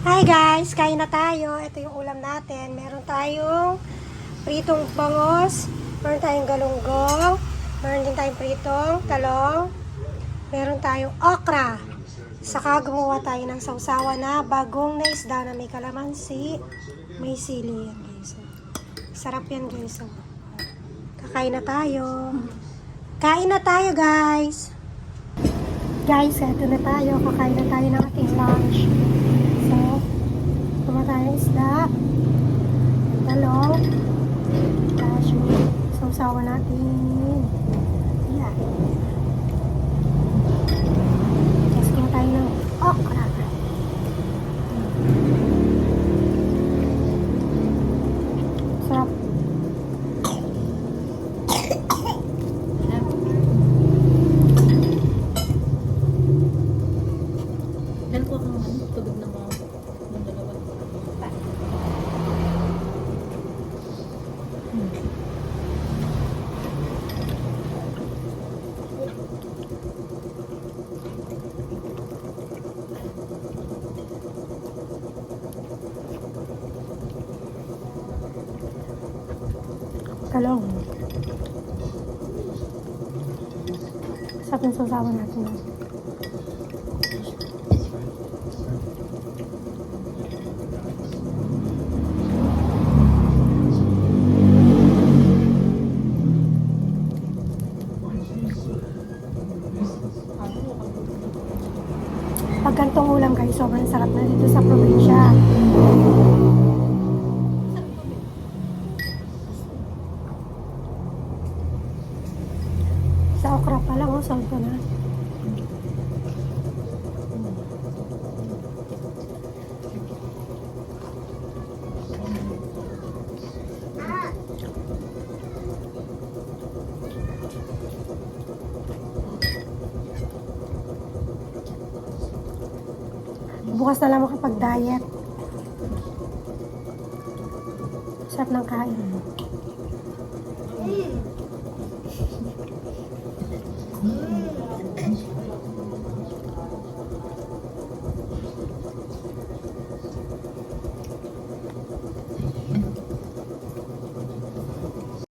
Hi guys, kain na tayo. Ito yung ulam natin. Meron tayong pritong bangos, meron tayong galunggong, meron din tayong pritong talong, meron tayong okra. Saka gumawa tayo ng sausawa na bagong na isda na may kalamansi, may sili yan guys. Sarap yan guys. Kakain na tayo. Kain na tayo guys. Guys, eto na tayo. Kakain na tayo ng ating lunch. So, gumawa tayo ng isda, talong, tapos yung sausawa natin. Yan. Tapos gumawa tayo ng okra. Sarap. Dan po akong tubig ng mga dalawa. Talong. Sarap yung sausawa natin. Pag gantong ulam guys, sobrang sarap na dito sa probinsya. Sa okra pa lang, saan ko na. Bukas na lang makapag-diet. Sarap ng kain.